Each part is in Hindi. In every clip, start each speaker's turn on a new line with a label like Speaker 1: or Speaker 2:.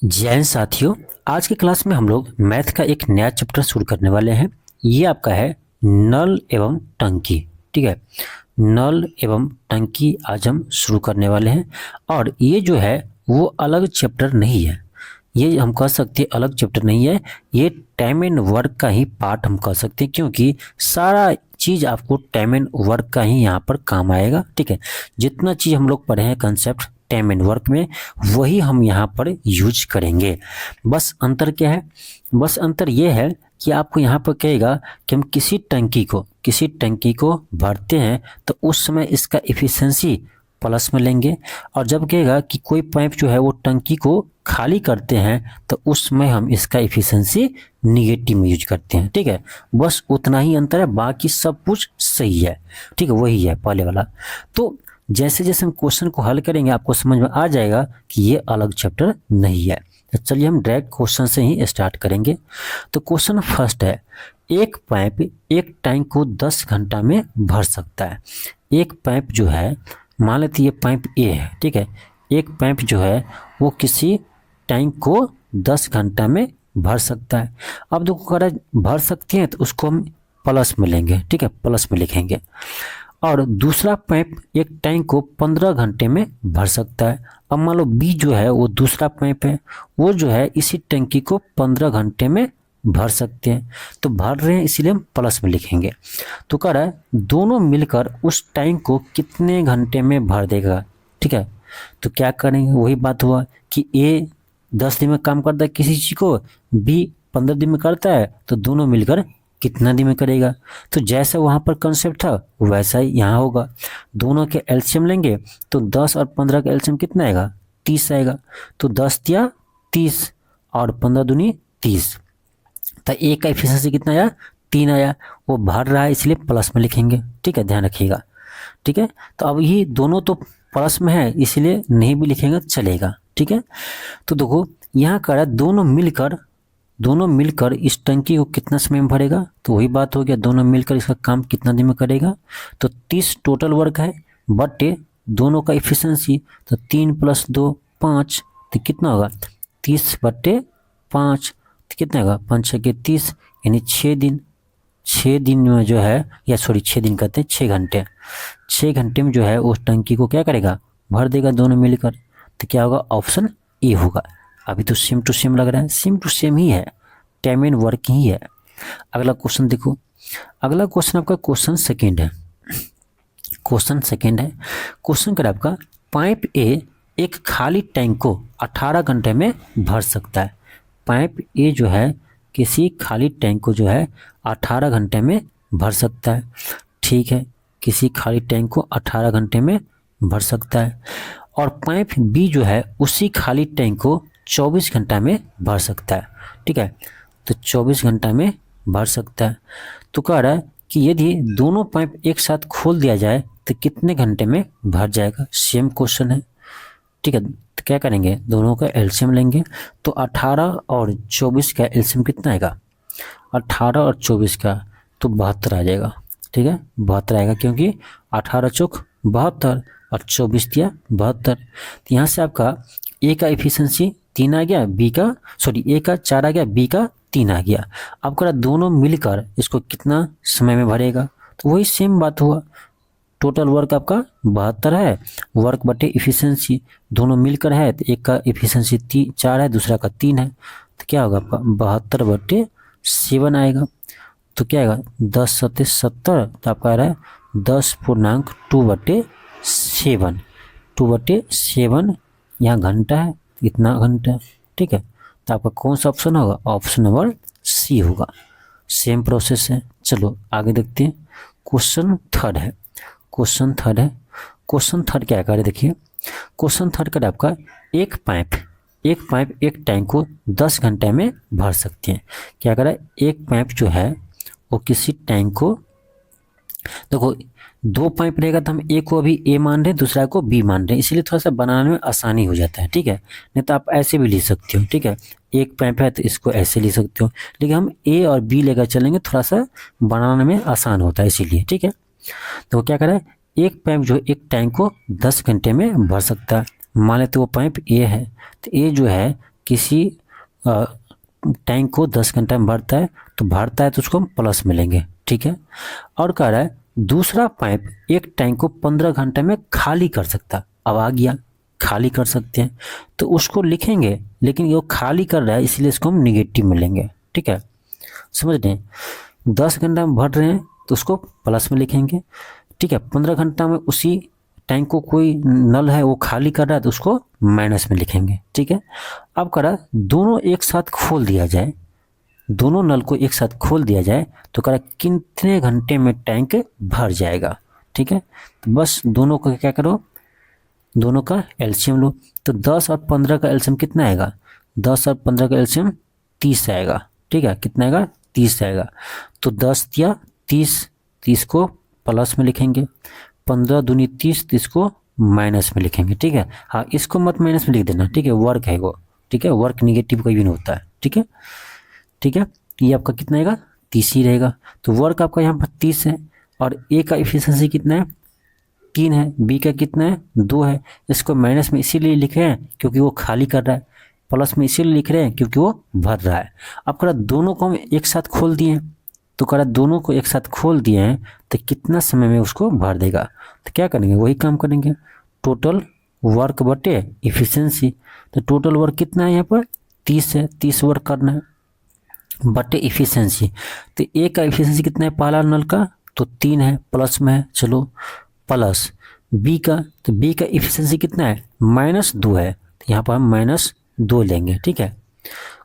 Speaker 1: जय हिंद साथियों। आज की क्लास में हम लोग मैथ का एक नया चैप्टर शुरू करने वाले हैं। ये आपका है नल एवं टंकी। ठीक है, नल एवं टंकी आज हम शुरू करने वाले हैं। और ये जो है वो अलग चैप्टर नहीं है, ये हम कह सकते हैं अलग चैप्टर नहीं है, ये टाइम एंड वर्क का ही पार्ट हम कह सकते हैं, क्योंकि सारा चीज़ आपको टाइम एंड वर्क का ही यहाँ पर काम आएगा। ठीक है, जितना चीज़ हम लोग पढ़े हैं कंसेप्ट टाइम एंड वर्क में, वही हम यहाँ पर यूज करेंगे। बस अंतर क्या है? बस अंतर ये है कि आपको यहाँ पर कहेगा कि हम किसी टंकी को भरते हैं तो उस समय इसका एफिशिएंसी प्लस में लेंगे, और जब कहेगा कि कोई पाइप जो है वो टंकी को खाली करते हैं तो उसमें हम इसका एफिशिएंसी निगेटिव में यूज करते हैं। ठीक है, बस उतना ही अंतर है, बाकी सब कुछ सही है। ठीक है, वही है पहले वाला। तो जैसे जैसे हम क्वेश्चन को हल करेंगे आपको समझ में आ जाएगा कि ये अलग चैप्टर नहीं है। तो चलिए हम डायरेक्ट क्वेश्चन से ही स्टार्ट करेंगे। तो क्वेश्चन फर्स्ट है, एक पाइप एक टैंक को 10 घंटा में भर सकता है। एक पाइप जो है, मान लेते ये पाइप ए है। ठीक है, एक पाइप जो है वो किसी टैंक को 10 घंटा में भर सकता है। अब देखो अगर भर सकती हैं तो उसको हम प्लस में लेंगे। ठीक है, प्लस में लिखेंगे। और दूसरा पाइप एक टैंक को 15 घंटे में भर सकता है। अब मान लो बी जो है वो दूसरा पाइप है, वो जो है इसी टंकी को 15 घंटे में भर सकते हैं। तो भर रहे हैं इसीलिए हम प्लस में लिखेंगे। तो कह रहा है दोनों मिलकर उस टैंक को कितने घंटे में भर देगा। ठीक है, तो क्या करेंगे, वही बात हुआ कि ए 10 दिन में काम करता है किसी चीज़ को, बी 15 दिन में करता है, तो दोनों मिलकर कितना दिन में करेगा। तो जैसा वहाँ पर कंसेप्ट था वैसा ही यहाँ होगा। दोनों के एलसीएम लेंगे तो 10 और 15 का एलसीएम कितना आएगा, 30 आएगा। तो 10 या 30 और 15 दूनी 30। तो ए का एफिशिएंसी कितना आया, 3 आया। वो भर रहा है इसलिए प्लस में लिखेंगे। ठीक है, ध्यान रखिएगा। ठीक है, तो अब ये दोनों तो प्लस में है इसलिए नहीं भी लिखेंगे चलेगा। ठीक है, तो देखो यहाँ कर दोनों मिलकर इस टंकी को कितना समय में भरेगा, तो वही बात हो गया, दोनों मिलकर इसका काम कितना दिन में करेगा। तो 30 टोटल वर्क है, बटे दोनों का एफिशिएंसी, तो 3 + 2 5, तो कितना होगा 30/5, तो कितना होगा 5 × 6 = 30, यानी 6 दिन। 6 दिन में जो है, या सॉरी 6 दिन कहते हैं 6 घंटे, 6 घंटे में जो है उस टंकी को क्या करेगा, भर देगा दोनों मिलकर। तो क्या होगा, ऑप्शन ए होगा। अभी तो सेम टू सेम लग रहा है, सेम टू सेम ही है, टाइम एंड वर्क ही है। अगला क्वेश्चन देखो, अगला क्वेश्चन आपका क्वेश्चन सेकंड है। क्वेश्चन कर आपका पाइप ए एक खाली टैंक को 18 घंटे में भर सकता है। पाइप ए जो है किसी खाली टैंक को जो है 18 घंटे में भर सकता है। ठीक है, किसी खाली टैंक को 18 घंटे में भर सकता है। और पाइप बी जो है उसी खाली टैंक को 24 घंटा में भर सकता है। ठीक है, तो 24 घंटा में भर सकता है। तो कह रहा है कि यदि दोनों पाइप एक साथ खोल दिया जाए तो कितने घंटे में भर जाएगा। सेम क्वेश्चन है। ठीक है, तो क्या करेंगे, दोनों का एलसीएम लेंगे। तो 18 और 24 का एलसीएम कितना आएगा, 18 और 24 का तो 72 आ जाएगा। ठीक है, 72 आएगा, क्योंकि 18 चौक 72 और 24 दिया 72। तो यहाँ से आपका ए का एफिशिएंसी 3 आ गया, बी का ए का 4 आ गया, बी का 3 आ गया। अब करा दोनों मिलकर इसको कितना समय में भरेगा, तो वही सेम बात हुआ। टोटल वर्क आपका 72 है, वर्क बटे इफिशियंसी दोनों मिलकर है, तो एक का इफिशियंसी 4 है, दूसरा का 3 है। तो क्या होगा आपका 72/7 आएगा। तो क्या आएगा 10 × 7 = 70, तो आपका आ रहा है 10.2/7, 2/7 यहाँ घंटा है, इतना घंटा। ठीक है, तो आपका कौन सा ऑप्शन होगा, ऑप्शन नंबर सी होगा। सेम प्रोसेस है। चलो आगे देखते हैं। क्वेश्चन थर्ड है। क्वेश्चन थर्ड क्या करे, देखिए क्वेश्चन थर्ड का आपका एक पाइप एक टैंक को 10 घंटे में भर सकती है। क्या करा, एक पाइप जो है वो किसी टैंक को, देखो 2 पाइप रहेगा तो हम एक को अभी ए मान रहे हैं, दूसरा को बी मान रहे हैं, इसलिए थोड़ा सा बनाने में आसानी हो जाता है। ठीक है, नहीं तो आप ऐसे भी लिख सकते हो। ठीक है, एक पाइप है तो इसको ऐसे लिख सकते हो, लेकिन हम ए और बी लेकर चलेंगे, थोड़ा सा बनाने में आसान होता है इसीलिए। ठीक है, तो क्या करें, एक पाइप जो एक टैंक को 10 घंटे में भर सकता है। मान लेते वो पाइप ए है, तो ए जो है किसी टैंक को 10 घंटा में भरता है तो उसको हम प्लस में लेंगे, ठीक है। और कह रहा है दूसरा पाइप एक टैंक को 15 घंटे में खाली कर सकता है। अब आ गया खाली कर सकते हैं तो उसको लिखेंगे, लेकिन वो खाली कर रहा है इसलिए इसको हम निगेटिव में लेंगे, ठीक है। समझ रहे हैं, 10 घंटा में भर रहे हैं तो उसको प्लस में लिखेंगे, ठीक है। 15 घंटा में उसी टैंक को कोई नल है वो खाली कर रहा है तो उसको माइनस में लिखेंगे, ठीक है। अब करा दोनों एक साथ खोल दिया जाए, दोनों नल को एक साथ खोल दिया जाए तो करा कितने घंटे में टैंक भर जाएगा, ठीक है। तो बस दोनों को क्या करो, दोनों का एलसीएम लो। तो 10 और 15 का एलसीएम कितना आएगा, 10 और 15 का एलसीएम 30 आएगा, ठीक है। कितना आएगा, 30 आएगा। तो 10 दिया 30, 30 को प्लस में लिखेंगे, 15 दूनी 30, 30 को माइनस में लिखेंगे, ठीक है। हाँ, इसको मत माइनस में लिख देना, ठीक है, वर्क है वो, ठीक है। वर्क निगेटिव कोई भी नहीं होता है, ठीक है, ठीक है। तो ये आपका कितना आएगा, 30 ही रहेगा। तो वर्क आपका यहाँ पर 30 है और ए का एफिशिएंसी कितना है, 3 है, बी का कितना है, 2 है। इसको माइनस में इसीलिए लिखे हैं क्योंकि वो खाली कर रहा है, प्लस में इसीलिए लिख रहे हैं क्योंकि वो भर रहा है। अब करा दोनों को हम एक साथ खोल दिए, तो करा दोनों को एक साथ खोल दिए हैं तो कितना समय में उसको भर देगा। तो क्या करेंगे, वही काम करेंगे, टोटल वर्क बटे इफिशिएंसी। तो टोटल वर्क कितना है यहाँ पर 30 है, 30 वर्क करना है बटे इफिशिएंसी। तो ए का इफिशिएंसी कितना है पहला नल का, तो 3 है, प्लस में है, चलो प्लस बी का, तो बी का इफिशिएंसी कितना है, -2 है, तो यहाँ पर हम -2 लेंगे, ठीक है।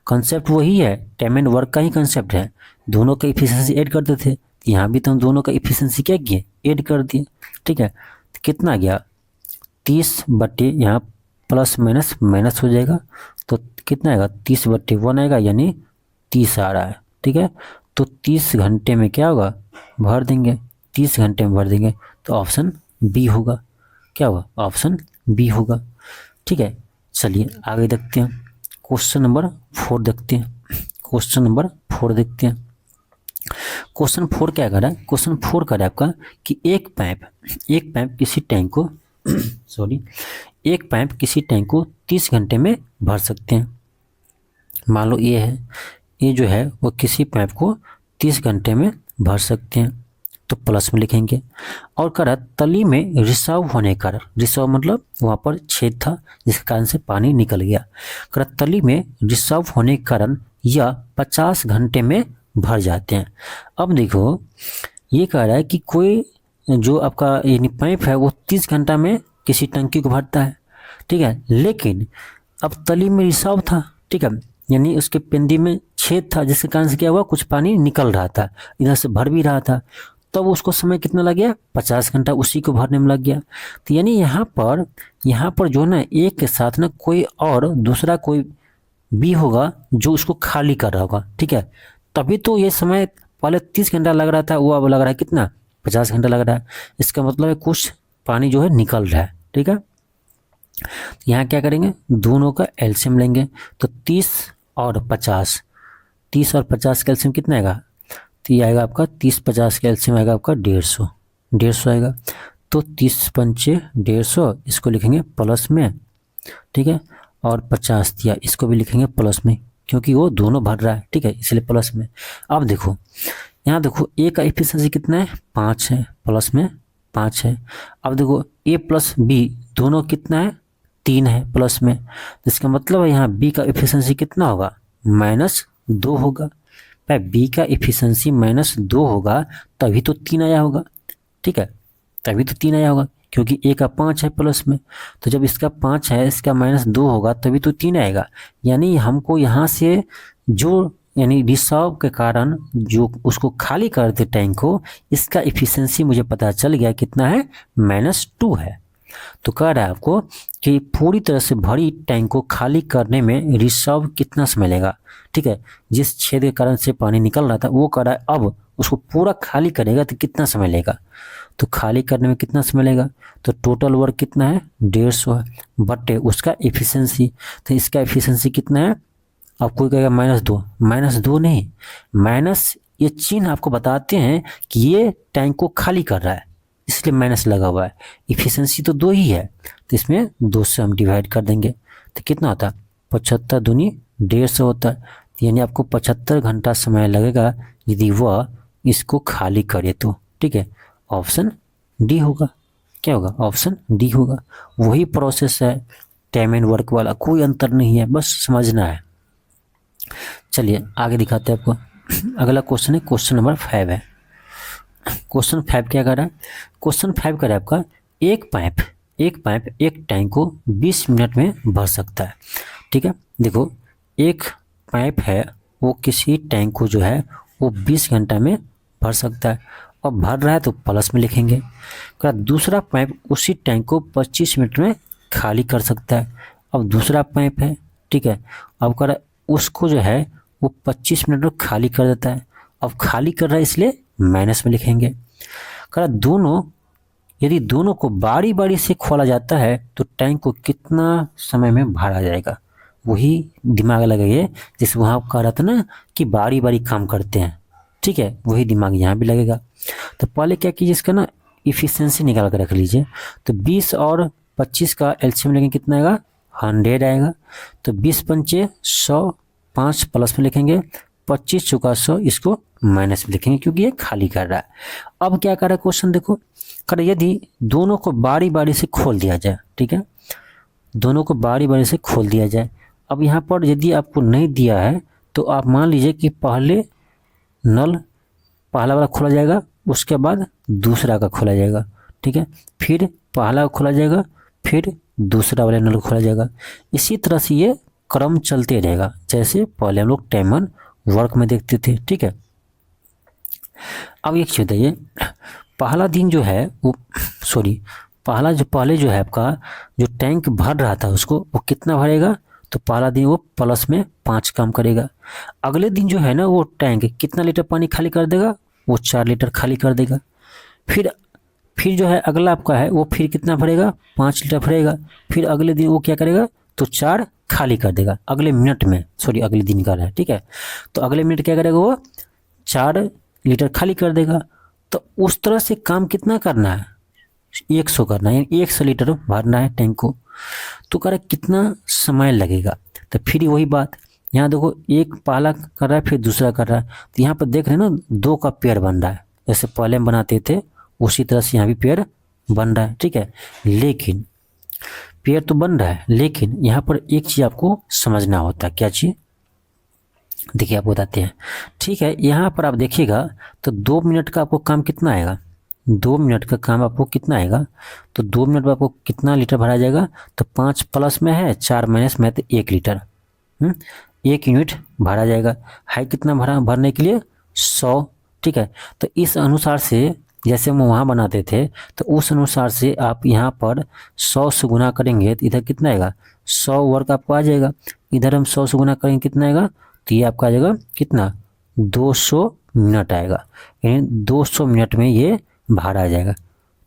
Speaker 1: कंसेप्ट वही है, टाइम एंड वर्क का ही कंसेप्ट है, दोनों का इफिशिएंसी ऐड करते थे। यहाँ भी तो हम दोनों का इफिशिएंसी क्या किए, ऐड कर दिए, ठीक है। तो कितना आ गया 30 बटे यहाँ प्लस माइनस माइनस हो जाएगा, तो कितना आएगा 30 बटे 1 आएगा, यानी 30 आ रहा है, ठीक है। तो 30 घंटे में क्या होगा, भर देंगे, 30 घंटे में भर देंगे, तो ऑप्शन बी होगा। क्या होगा, ऑप्शन बी होगा, ठीक है। चलिए आगे देखते हैं, क्वेश्चन नंबर 4 देखते हैं। क्वेश्चन नंबर 4 देखते हैं। क्वेश्चन 4 क्या कर रहा है, क्वेश्चन 4 कर रहा है आपका कि एक पाइप किसी टैंक को सॉरी एक पाइप किसी टैंक को 30 घंटे में भर सकते हैं। मान लो ये है, ये जो है वो किसी पाइप को 30 घंटे में भर सकते हैं, तो प्लस में लिखेंगे। और करा तली में रिसाव होने का कारण, रिसाव मतलब वहाँ पर छेद था जिसके कारण से पानी निकल गया, करा तली में रिसाव होने के कारण यह 50 घंटे में भर जाते हैं। अब देखो ये कह रहा है कि कोई जो आपका यानी पाइप है वो 30 घंटा में किसी टंकी को भरता है, ठीक है। लेकिन अब तली में रिसाव था, ठीक है, यानी उसके पेंदी में छेद था जिसके कारण से क्या हुआ, कुछ पानी निकल रहा था, इधर से भर भी रहा था, तब तो उसको समय कितना लग गया, 50 घंटा उसी को भरने में लग गया। तो यानी यहाँ पर जो ना एक के साथ ना कोई और दूसरा कोई भी होगा जो उसको खाली कर रहा होगा, ठीक है। तभी तो ये समय पहले 30 घंटा लग रहा था, वो अब लग रहा है कितना, 50 घंटा लग रहा है। इसका मतलब है कुछ पानी जो है निकल रहा है, ठीक है। यहाँ क्या करेंगे, दोनों का एलसीएम लेंगे, तो 30 और 50, 30 और 50 का एलसीएम कितना आएगा, तो ये आएगा आपका 30-50 का एलसीएम आएगा आपका 150 आएगा। तो 30 पंचे 150, इसको लिखेंगे प्लस में, ठीक है। और 50 दिया, इसको भी लिखेंगे प्लस में क्योंकि वो दोनों भर रहा है, ठीक है, इसलिए प्लस में। अब देखो यहाँ देखो ए का एफिशिएंसी कितना है, 5 है, प्लस में 5 है। अब देखो ए प्लस बी दोनों कितना है, 3 है, प्लस में। तो इसका मतलब है यहाँ बी का एफिशिएंसी कितना होगा, -2 होगा। भाई बी का एफिशिएंसी -2 होगा तभी तो 3 आया होगा, ठीक है, तभी तो 3 आया होगा क्योंकि ए का 5 है प्लस में। तो जब इसका 5 है, इसका -2 होगा तभी तो 3 आएगा। यानी हमको यहाँ से जो यानी रिसाव के कारण जो उसको खाली करते टैंक को, इसका एफिशिएंसी मुझे पता चल गया कितना है, -2 है। तो कह रहा है आपको कि पूरी तरह से भरी टैंक को खाली करने में रिसाव कितना समय लेगा, ठीक है। जिस छेद के कारण से पानी निकल रहा था वो कह रहा है अब उसको पूरा खाली करेगा तो कितना समय लेगा, तो खाली करने में कितना समय लेगा, तो टोटल वर्क कितना है, 150 है, बटे उसका एफिशिएंसी। तो इसका एफिशिएंसी कितना है, अब कोई कहेगा -2 नहीं, माइनस ये चिन्ह आपको बताते हैं कि ये टैंक को खाली कर रहा है इसलिए माइनस लगा हुआ है। इफिशिएंसी तो 2 ही है तो इसमें 2 से हम डिवाइड कर देंगे तो कितना होता है 75 दूनी 150 होता है, यानी आपको 75 घंटा समय लगेगा यदि वह इसको खाली करे तो। ठीक है, ऑप्शन डी होगा। क्या होगा? ऑप्शन डी होगा। वही प्रोसेस है टाइम एंड वर्क वाला, कोई अंतर नहीं है, बस समझना है। चलिए आगे दिखाते हैं आपको। अगला क्वेश्चन है, क्वेश्चन नंबर 5 है। क्वेश्चन 5 क्या कर रहा है? क्वेश्चन 5 कर रहा है आपका, एक पाइप एक टैंक को 20 मिनट में भर सकता है। ठीक है, देखो एक पाइप है वो किसी टैंक को जो है वो 20 घंटा में भर सकता है, और भर रहा है तो प्लस में लिखेंगे। दूसरा पाइप उसी टैंक को 25 मिनट में खाली कर सकता है। अब दूसरा पाइप है, ठीक है, अब कर उसको जो है वो 25 मिनट में खाली कर देता है। अब खाली कर रहा है इसलिए माइनस में लिखेंगे। दोनों यदि दोनों को बारी बारी से खोला जाता है तो टैंक को कितना समय में भरा जाएगा? वही दिमाग लगाइए जैसे वहाँ कह रहा था ना कि बारी बारी काम करते हैं। ठीक है, वही दिमाग यहाँ भी लगेगा। तो पहले क्या कीजिए, इसका ना इफिशिएंसी निकाल कर रख लीजिए। तो 20 और 25 का एलसीएम लेंगे, कितना आएगा? 100 आएगा। तो 20 पंचे 100, 5 प्लस में लिखेंगे, 25 चौका 100, इसको माइनस में लिखेंगे क्योंकि ये खाली कर रहा है। अब क्या कर रहा है क्वेश्चन देखो, यदि दोनों को बारी बारी से खोल दिया जाए, ठीक है, दोनों को बारी बारी से खोल दिया जाए। अब यहाँ पर यदि आपको नहीं दिया है तो आप मान लीजिए कि पहले नल पहला वाला खोला जाएगा, उसके बाद दूसरा का खोला जाएगा। ठीक है, फिर पहला खोला जाएगा, फिर दूसरा वाला नल खोला जाएगा। इसी तरह से ये क्रम चलते रहेगा जैसे पहले हम लोग टाइम एंड वर्क में देखते थे। ठीक है, अब एक चीज बताइए, पहला दिन जो है वो पहले जो है आपका जो टैंक भर रहा था उसको वो कितना भरेगा? तो पहला दिन वो प्लस में 5 काम करेगा। अगले दिन जो है ना वो टैंक कितना लीटर पानी खाली कर देगा? वो 4 लीटर खाली कर देगा। फिर जो है अगला आपका है वो फिर कितना भरेगा? 5 लीटर भरेगा। फिर अगले दिन वो क्या करेगा? तो 4 खाली कर देगा अगले मिनट में, अगले दिन का है। ठीक है, तो अगले मिनट क्या करेगा? वो 4 लीटर खाली कर देगा। तो उस तरह से काम कितना करना है? 100 करना है, यानी 100 लीटर भरना है टैंक को। तो कह रहा है कितना समय लगेगा? तो फिर वही बात, यहाँ देखो एक पहला कर रहा है फिर दूसरा कर रहा है, तो यहाँ पर देख रहे हैं ना 2 का पेयर बन रहा है, जैसे पहले हम बनाते थे उसी तरह से यहाँ भी पेयर बन रहा है। ठीक है, लेकिन पेयर तो बन रहा है, लेकिन यहाँ पर एक चीज़ आपको समझना होता है। क्या चीज़? देखिए आपको बताते हैं। ठीक है, यहाँ पर आप देखिएगा तो 2 मिनट का आपको काम कितना आएगा? 2 मिनट का काम आपको कितना आएगा? तो 2 मिनट में आपको कितना लीटर भरा जाएगा? तो 5 प्लस में है, 4 माइनस में है, तो 1 लीटर 1 यूनिट भरा जाएगा। है कितना भरने के लिए? 100। ठीक है, तो इस अनुसार से जैसे हम वहाँ बनाते थे तो उस अनुसार से आप यहाँ पर 100 से गुना करेंगे तो इधर कितना आएगा? 100 वर्क आपको आ जाएगा। इधर हम 100 से गुना करेंगे कितना आएगा? तो ये आपका आ जाएगा कितना? 200 मिनट आएगा, यानी 200 मिनट में ये भाड़ा आ जाएगा।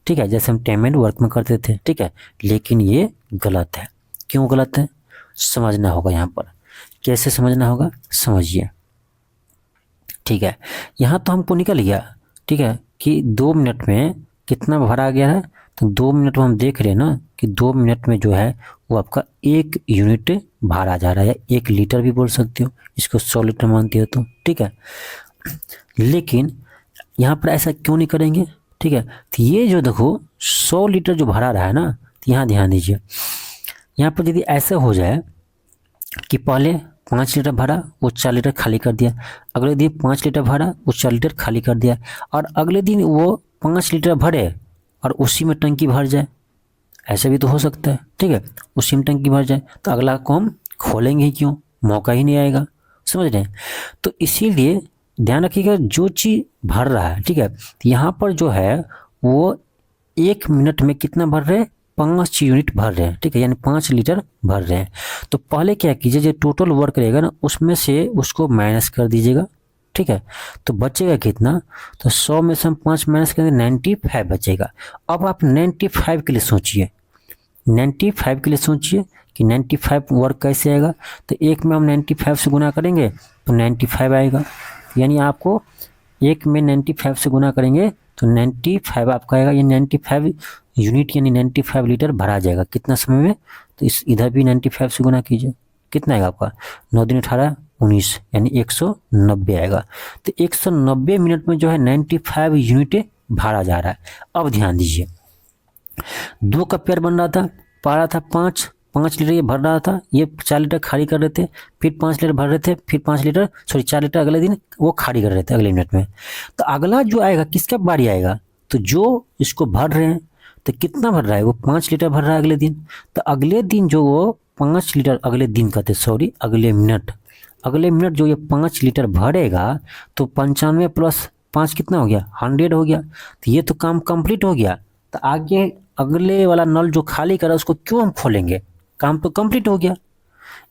Speaker 1: ठीक है, जैसे हम टाइम एंड वर्क में करते थे। ठीक है, लेकिन ये गलत है। क्यों गलत है? समझना होगा। यहाँ पर कैसे समझना होगा, समझिए। ठीक है, यहाँ तो हमको निकल गया, ठीक है, कि 2 मिनट में कितना भरा गया है। तो 2 मिनट में हम देख रहे हैं ना कि 2 मिनट में जो है वो आपका 1 यूनिट भरा जा रहा है, 1 लीटर भी बोल सकते हो, इसको 100 लीटर मानते हो तो। ठीक है, लेकिन यहाँ पर ऐसा क्यों नहीं करेंगे? ठीक है, तो ये जो देखो 100 लीटर जो भरा रहा है ना, तो यहाँ ध्यान दीजिए। यहाँ पर यदि ऐसा हो जाए कि पहले 5 लीटर भरा वो 4 लीटर खाली कर दिया, अगले दिन 5 लीटर भरा वो 4 लीटर खाली कर दिया, और अगले दिन वो 5 लीटर भरे और उसी में टंकी भर जाए, ऐसा भी तो हो सकता है। ठीक है, उसी में टंकी भर जाए तो अगला को हम खोलेंगे ही क्यों? मौका ही नहीं आएगा। समझ रहे हैं? तो इसीलिए ध्यान रखिएगा जो चीज़ भर रहा है, ठीक है, तो यहाँ पर जो है वो 1 मिनट में कितना भर रहे हैं? 5 यूनिट भर रहे हैं। ठीक है, यानी 5 लीटर भर रहे हैं। तो पहले क्या कीजिए, जो टोटल वर्क रहेगा ना उसमें से उसको माइनस कर दीजिएगा। ठीक है, तो बचेगा कितना? तो 100 में से हम 5 माइनस करेंगे, 95 बचेगा। अब आप 95 के लिए सोचिए, 95 के लिए सोचिए कि 95 वर्क कैसे आएगा। तो 1 में हम 95 से गुना करेंगे तो 95 आएगा, यानी आपको 1 में 95 से गुना करेंगे तो 95 आपका आएगा। ये 95 यूनिट यानी 95 लीटर भरा जाएगा कितना समय में? तो इस इधर भी 95 से गुना कीजिए। कितना आएगा आपका 9 दूनी 18 19 यानी 190 आएगा। तो 190 मिनट में जो है 95 यूनिट भरा जा रहा है। अब ध्यान दीजिए, 2 का पेयर बन रहा था, पारा था 5 लीटर ये भर रहा था, ये 4 लीटर खाली कर रहे थे, फिर 5 लीटर भर रहे थे, फिर 4 लीटर अगले दिन वो खाली कर रहे थे अगले मिनट में। तो अगला जो आएगा किसका बारी आएगा, तो जो इसको भर रहे हैं तो कितना भर रहा है, वो 5 लीटर भर रहा है अगले दिन। तो अगले दिन जो वो 5 लीटर, अगले दिन कहते सॉरी अगले मिनट जो ये 5 लीटर भरेगा तो 95 प्लस 5 कितना हो गया 100 हो गया। तो ये तो काम कंप्लीट हो गया। तो आगे अगले वाला नल जो खाली करा उसको क्यों हम खोलेंगे, काम तो कंप्लीट हो गया।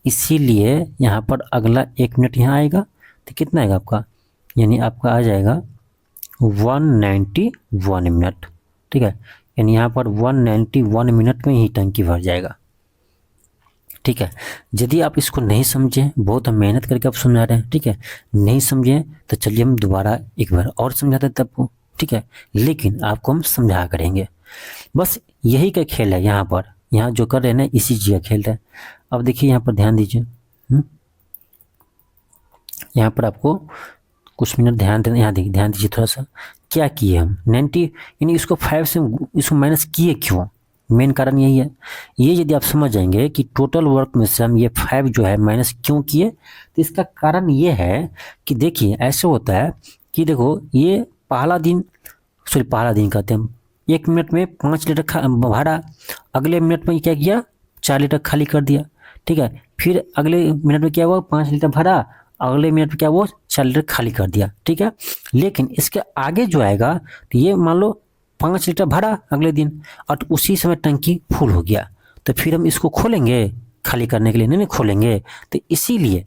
Speaker 1: इसीलिए यहाँ पर अगला 1 मिनट यहाँ आएगा तो कितना आएगा आपका, यानी आपका आ जाएगा 191 मिनट। ठीक है, यानी यहाँ पर 191 मिनट में ही टंकी भर जाएगा। ठीक है, यदि आप इसको नहीं समझें, बहुत हम मेहनत करके आप समझा रहे हैं, ठीक है, नहीं समझें तो चलिए हम दोबारा एक बार और समझा देते आपको। ठीक है, लेकिन आपको हम समझा करेंगे। बस यही का खेल है यहाँ पर, यहाँ जो कर रहे हैं ना इसी चीज़ का खेल है। अब देखिए यहाँ पर ध्यान दीजिए, यहाँ पर आपको कुछ मिनट ध्यान देना, यहाँ देखिए ध्यान दीजिए थोड़ा सा, क्या किए हम 90 यानी इसको 5 से इसको माइनस किए क्यों, मेन कारण यही है। ये यदि आप समझ जाएंगे कि टोटल वर्क में से हम ये 5 जो है माइनस क्यों किए, तो इसका कारण ये है कि देखिए ऐसे होता है कि देखो ये पहला दिन कहते हैं, 1 मिनट में 5 लीटर भरा, अगले मिनट में क्या किया 4 लीटर खाली कर दिया। ठीक है, फिर अगले मिनट में क्या हुआ 5 लीटर भरा, अगले मिनट में क्या वो 4 लीटर खाली कर दिया। ठीक है, लेकिन इसके आगे जो आएगा तो ये मान लो 5 लीटर भरा अगले दिन और उसी समय टंकी फुल हो गया, तो फिर हम इसको खोलेंगे खाली करने के लिए, नहीं खोलेंगे। तो इसीलिए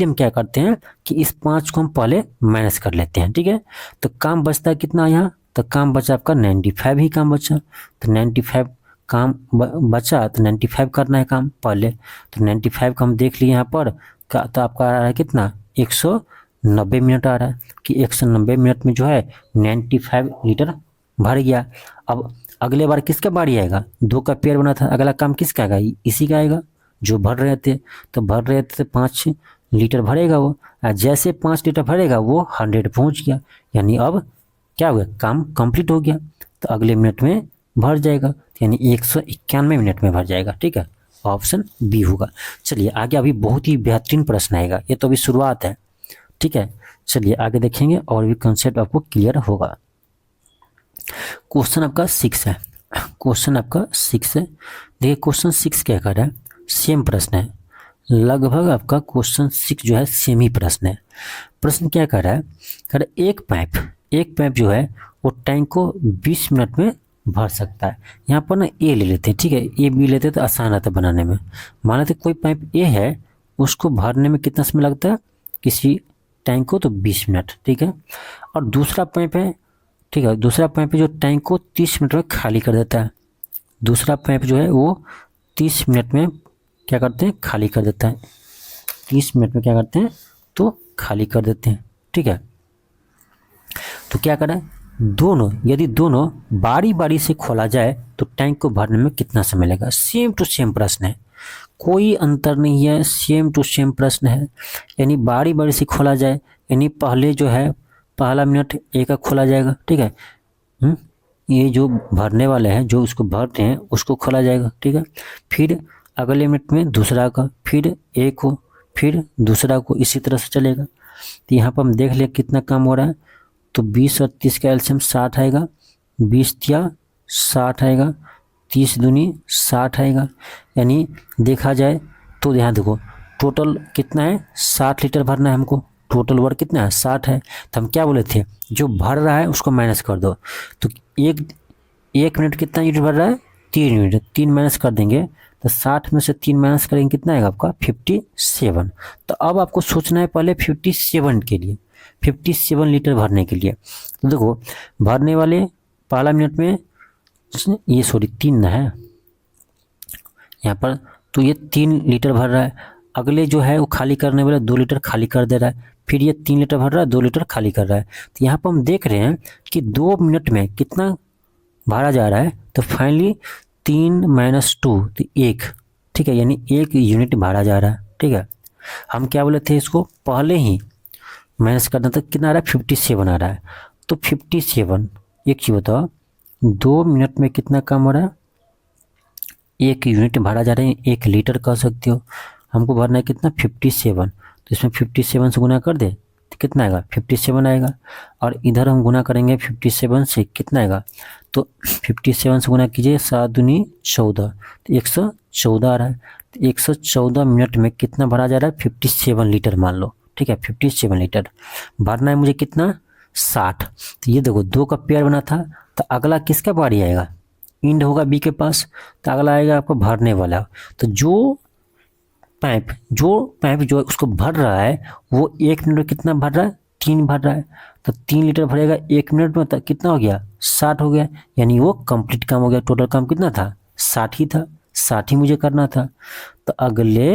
Speaker 1: हम क्या करते हैं कि इस 5 को हम पहले माइनस कर लेते हैं। ठीक है, तो काम बचता है कितना यहाँ, तो काम बचा आपका 95 ही काम बचा। तो 95 काम बचा, तो 95 करना है काम पहले। तो 95 का हम देख लिए यहाँ पर का, तो आपका आ रहा है कितना 190 मिनट आ रहा है कि 190 मिनट में जो है 95 लीटर भर गया। अब अगले बार किसका बारी आएगा, 2 का पेयर बना था, अगला काम किसका आएगा, इसी का आएगा जो भर रहे थे। तो भर रहे थे 5 लीटर भरेगा वो, जैसे 5 लीटर भरेगा वो 100 पहुंच गया, यानी अब क्या हो गया काम कंप्लीट हो गया। तो अगले मिनट में भर जाएगा, यानी 191 मिनट में भर जाएगा। ठीक है, ऑप्शन बी होगा। चलिए आगे अभी बहुत ही बेहतरीन प्रश्न आएगा, ये तो अभी शुरुआत है। ठीक है, चलिए आगे देखेंगे और भी कंसेप्ट आपको क्लियर होगा। क्वेश्चन आपका 6 है, देखिए क्वेश्चन 6 क्या कर रहा है, सेम प्रश्न है, लगभग आपका क्वेश्चन 6 जो है सेम ही प्रश्न है। प्रश्न क्या कर रहा है, कह रहा है एक पाइप जो है वो टैंक को 20 मिनट में भर सकता है। यहाँ पर ना ए ले लेते हैं, ठीक है, ए बी लेते तो आसान रहता है बनाने में। मान लेते कोई पाइप ए है, उसको भरने में कितना समय लगता है किसी टैंक को, तो 20 मिनट। ठीक है, और दूसरा पाइप है, ठीक है, दूसरा पाइप जो टैंक को 30 मिनट में खाली कर देता है। दूसरा पाइप जो है वो 30 मिनट में क्या करते हैं खाली कर देता है, 30 मिनट में क्या करते हैं तो खाली कर देते हैं। ठीक है, तो क्या करें, यदि दोनों बारी बारी से खोला जाए तो टैंक को भरने में कितना समय लगेगा। सेम टू सेम प्रश्न है, कोई अंतर नहीं है, सेम टू सेम प्रश्न है। यानी बारी बारी से खोला जाए, यानी पहले जो है पहला मिनट ए का खोला जाएगा। ठीक है, ये जो भरने वाले हैं जो उसको भरते हैं उसको खोला जाएगा। ठीक है, फिर अगले मिनट में दूसरा का, फिर ए को, फिर दूसरा को, इसी तरह से चलेगा। तो यहाँ पर हम देख ले कितना काम हो रहा है, तो 20 और 30 का एलसीएम 60 आएगा, 20 या 60 आएगा, 30 दूनी 60 आएगा। यानी देखा जाए तो यहाँ देखो टोटल कितना है 60 लीटर भरना है हमको, टोटल वर्क कितना है 60 है। तो हम क्या बोले थे, जो भर रहा है उसको माइनस कर दो। तो एक मिनट कितना यूनिट भर रहा है 3 यूनिट, 3 माइनस कर देंगे तो 60 में से 3 माइनस करेंगे कितना आएगा आपका 57। तो अब आपको सोचना है पहले 57 के लिए, 57 लीटर भरने के लिए। तो देखो भरने वाले पहला मिनट में ये 3 ना है यहाँ पर, तो ये 3 लीटर भर रहा है। अगले जो है वो खाली करने वाला 2 लीटर खाली कर दे रहा है, फिर ये 3 लीटर भर रहा है, 2 लीटर खाली कर रहा है। तो यहाँ पर हम देख रहे हैं कि 2 मिनट में कितना भरा जा रहा है, तो फाइनली 3 - 2 तो 1। ठीक है, यानी 1 यूनिट भरा जा रहा है। ठीक है। हम क्या बोले थे, इसको पहले ही माइनस करना था, कितना आ रहा है 57 आ रहा है। तो 57, एक चीज़ बताओ, 2 मिनट में कितना काम हो रहा है, 1 यूनिट भरा जा रहा है, 1 लीटर कह सकते हो। हमको भरना है कितना 57, तो इसमें 57 से गुना कर दे तो कितना आएगा 57 आएगा। और इधर हम गुना करेंगे 57 से, कितना आएगा, तो 57 से गुना कीजिए, 7 दूनी 14, तो 114 आ रहा है। तो 114 मिनट में कितना भरा जा रहा है 57 लीटर मान लो, ठीक है। 57 लीटर भरना है मुझे, कितना 60। तो ये देखो 2 का पेयर बना था, तो अगला किसका बारी आएगा, इंड होगा बी के पास, तो अगला आएगा आपको भरने वाला। तो जो पाइप जो उसको भर रहा है वो 1 मिनट में कितना भर रहा है, 3 भर रहा है। तो 3 लीटर भरेगा 1 मिनट में, तो कितना हो गया 60 हो गया, यानी वो कंप्लीट काम हो गया। टोटल काम कितना था 60 ही था, 60 ही मुझे करना था। तो अगले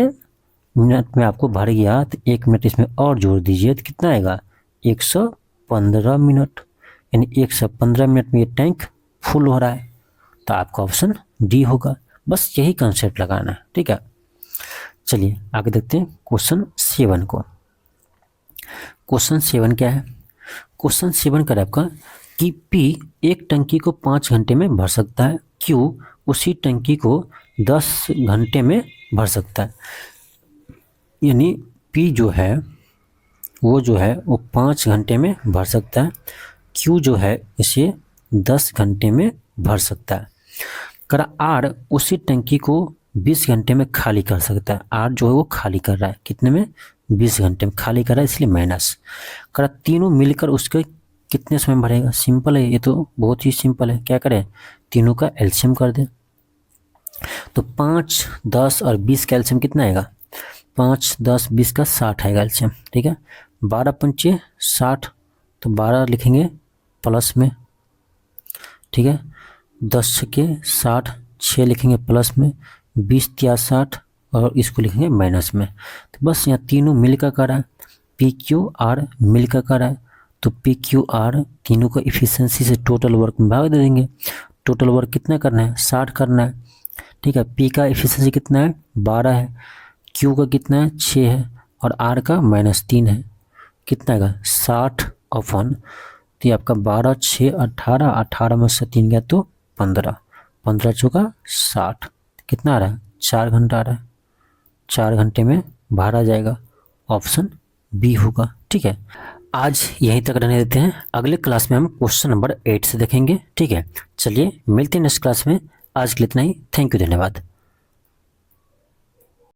Speaker 1: मिनट में आपको भर गया, तो 1 मिनट इसमें और जोड़ दीजिए, तो कितना आएगा 115 मिनट, यानी 115 मिनट में ये टैंक फुल हो रहा है। तो आपका ऑप्शन डी होगा। बस यही कंसेप्ट लगाना है, ठीक है। चलिए आगे देखते हैं क्वेश्चन 7 को। क्वेश्चन 7 क्या है, क्वेश्चन 7 का आपका कि P एक टंकी को 5 घंटे में भर सकता है, Q उसी टंकी को 10 घंटे में भर सकता है। यानी P जो है वो 5 घंटे में भर सकता है, Q जो है इसे 10 घंटे में भर सकता है। करा R उसी टंकी को 20 घंटे में खाली कर सकता है। R जो है वो खाली कर रहा है, कितने में 20 घंटे में खाली कर रहा है, इसलिए माइनस। करा तीनों मिलकर उसके कितने समय भरेगा, सिंपल है, ये तो बहुत ही सिंपल है। क्या करें, तीनों का एलसीएम कर दें। तो 5, 10 और 20 का एलसीएम कितना आएगा, 5, 10, 20 का 60 आएगा एलसीएम, ठीक है। 12 पंचे 60, तो 12 लिखेंगे प्लस में, ठीक है। 10 के 60, 6 लिखेंगे प्लस में, 20 या 60 और इसको लिखेंगे माइनस में। तो बस यहाँ तीनों मिलकर कर रहा है, पी क्यू आर मिलकर कर रहा है। तो पी क्यू आर तीनों को इफिशिएंसी से टोटल वर्क में भाग दे देंगे। टोटल वर्क कितना करना है 60 करना है, ठीक है। पी का इफिशिएंसी कितना है 12 है, क्यू का कितना है 6 है और आर का -3 है, कितना आएगा 60 अपॉन, तो ये आपका 12, 6, 18, 18 में से 3 गया तो 15, 15 चौका 60, कितना आ रहा है 4 घंटा आ रहा है। 4 घंटे में भरा जाएगा, ऑप्शन बी होगा, ठीक है। आज यहीं तक रहने देते हैं, अगले क्लास में हम क्वेश्चन नंबर 8 से देखेंगे, ठीक है। चलिए मिलते हैं नेक्स्ट क्लास में, आज के लिए इतना ही। थैंक यू, धन्यवाद।